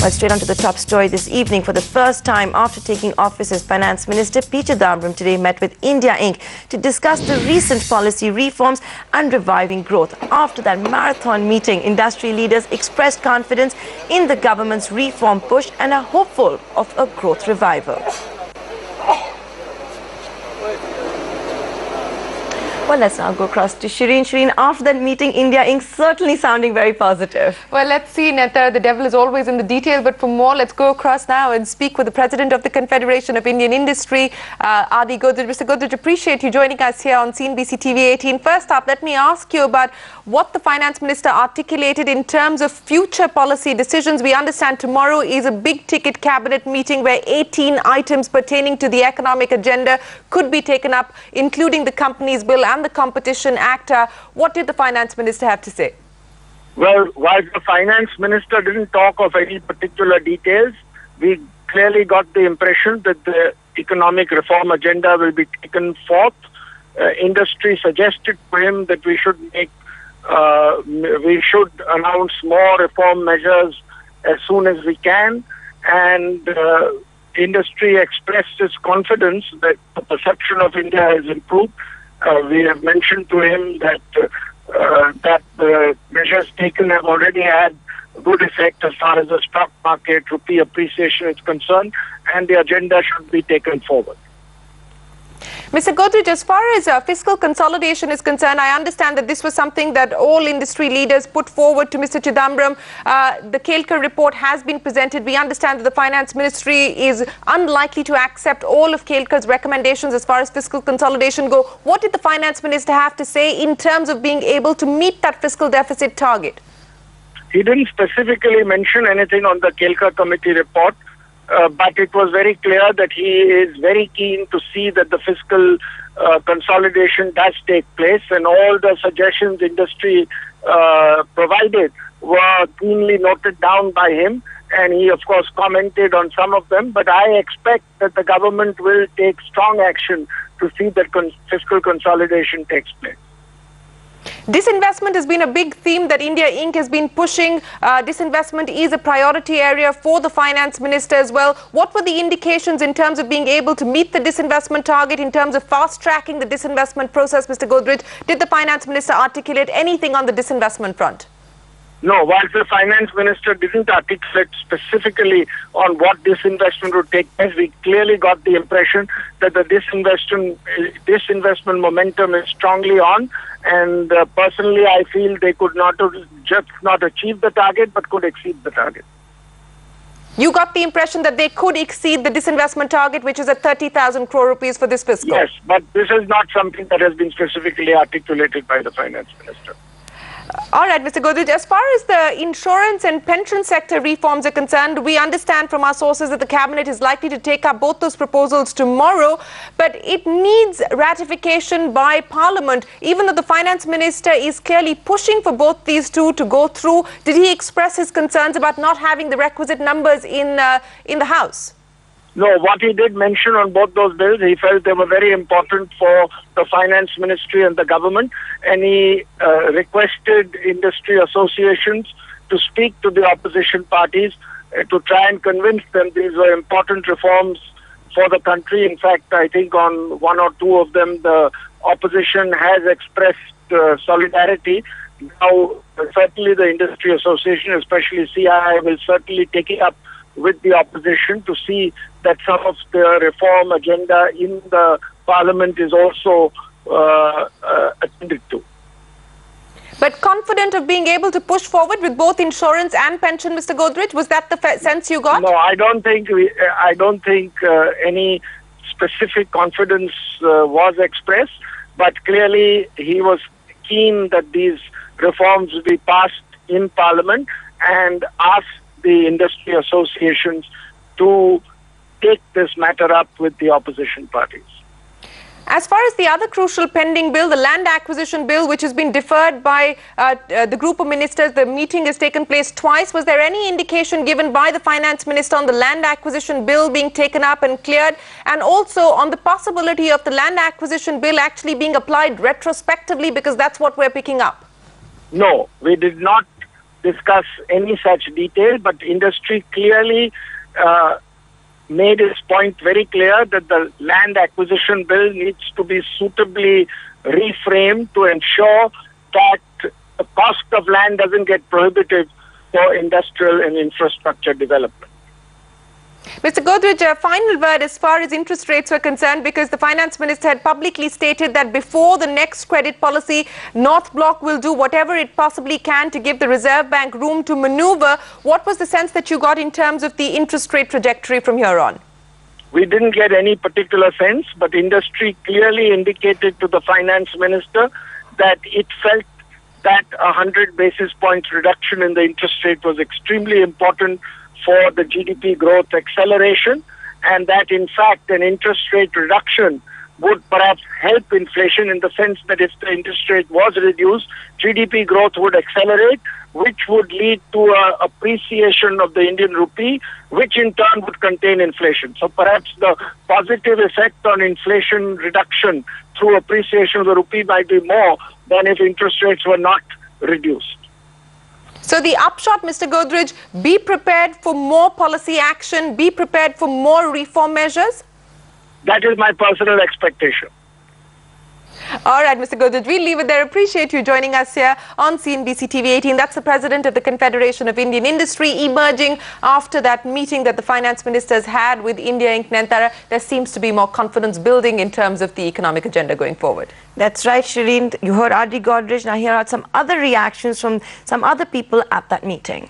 Well, straight on to the top story this evening. For the first time after taking office as Finance Minister, P. Chidambaram today met with India Inc. to discuss the recent policy reforms and reviving growth. After that marathon meeting, industry leaders expressed confidence in the government's reform push and are hopeful of a growth revival. Well, let's now go across to Shireen. Shireen, after that meeting, India Inc. certainly sounding very positive. Well, let's see, Netta. The devil is always in the detail. But for more, let's go across now and speak with the President of the Confederation of Indian Industry, Adi Godrej. Mr. Godrej, appreciate you joining us here on CNBC TV 18. First up, let me ask you about what the Finance Minister articulated in terms of future policy decisions. We understand tomorrow is a big-ticket cabinet meeting where 18 items pertaining to the economic agenda could be taken up, including the Companies Bill and the Competition Act. What did the Finance Minister have to say? Well, while the Finance Minister didn't talk of any particular details, we clearly got the impression that the economic reform agenda will be taken forth. Industry suggested to him that we should announce more reform measures as soon as we can, and industry expressed its confidence that the perception of India has improved. We have mentioned to him that the measures taken have already had good effect as far as the stock market, rupee appreciation is concerned, and the agenda should be taken forward. Mr. Godrej, as far as fiscal consolidation is concerned, I understand that this was something that all industry leaders put forward to Mr. Chidambaram. The Kelkar report has been presented. We understand that the Finance Ministry is unlikely to accept all of Kelkar's recommendations as far as fiscal consolidation go. What did the Finance Minister have to say in terms of being able to meet that fiscal deficit target? He didn't specifically mention anything on the Kelkar committee report. But it was very clear that he is very keen to see that the fiscal consolidation does take place, and all the suggestions industry provided were keenly noted down by him, and he of course commented on some of them. But I expect that the government will take strong action to see that fiscal consolidation takes place. Disinvestment has been a big theme that India Inc. has been pushing. Disinvestment is a priority area for the Finance Minister as well. What were the indications in terms of being able to meet the disinvestment target, in terms of fast-tracking the disinvestment process, Mr. Godrej? Did the Finance Minister articulate anything on the disinvestment front? No, while the Finance Minister didn't articulate specifically on what disinvestment would take place, we clearly got the impression that the disinvestment momentum is strongly on, and personally I feel they could not just not achieve the target but could exceed the target. You got the impression that they could exceed the disinvestment target, which is at 30,000 crore rupees for this fiscal? Yes, but this is not something that has been specifically articulated by the Finance Minister. All right, Mr. Godrej, as far as the insurance and pension sector reforms are concerned, we understand from our sources that the Cabinet is likely to take up both those proposals tomorrow, but it needs ratification by Parliament. Even though the Finance Minister is clearly pushing for both these two to go through, did he express his concerns about not having the requisite numbers in the House? No, what he did mention on both those bills, he felt they were very important for the Finance Ministry and the government, and he requested industry associations to speak to the opposition parties to try and convince them these were important reforms for the country. In fact, I think on one or two of them, the opposition has expressed solidarity. Now, certainly the industry association, especially CII, will certainly take it up with the opposition to see that some of the reform agenda in the Parliament is also attended to. But confident of being able to push forward with both insurance and pension, Mr. Godrej? Was that the sense you got? No, I don't think any specific confidence was expressed, but clearly he was keen that these reforms be passed in Parliament and asked the industry associations to take this matter up with the opposition parties. As far as the other crucial pending bill, the land acquisition bill, which has been deferred by the group of ministers, the meeting has taken place twice. Was there any indication given by the Finance Minister on the land acquisition bill being taken up and cleared, and also on the possibility of the land acquisition bill actually being applied retrospectively, because that's what we're picking up? No, we did not discuss any such detail, but industry clearly made its point very clear that the land acquisition bill needs to be suitably reframed to ensure that the cost of land doesn't get prohibitive for industrial and infrastructure development. Mr. Godrej, a final word as far as interest rates were concerned, because the finance minister had publicly stated that before the next credit policy, North Bloc will do whatever it possibly can to give the Reserve Bank room to maneuver. What was the sense that you got in terms of the interest rate trajectory from here on? We didn't get any particular sense, but industry clearly indicated to the finance minister that it felt that 100 basis points reduction in the interest rate was extremely important for the GDP growth acceleration, and that in fact an interest rate reduction would perhaps help inflation in the sense that if the interest rate was reduced, GDP growth would accelerate, which would lead to an appreciation of the Indian rupee, which in turn would contain inflation. So perhaps the positive effect on inflation reduction through appreciation of the rupee might be more than if interest rates were not reduced. So the upshot, Mr. Godrej, be prepared for more policy action, be prepared for more reform measures? That is my personal expectation. All right, Mr. Godrej, we'll leave it there. Appreciate you joining us here on CNBC TV 18. That's the president of the Confederation of Indian Industry, emerging after that meeting that the finance ministers had with India Inc. Nentara. There seems to be more confidence building in terms of the economic agenda going forward. That's right, Shireen. You heard R.D. Godrej. Now here are some other reactions from some other people at that meeting.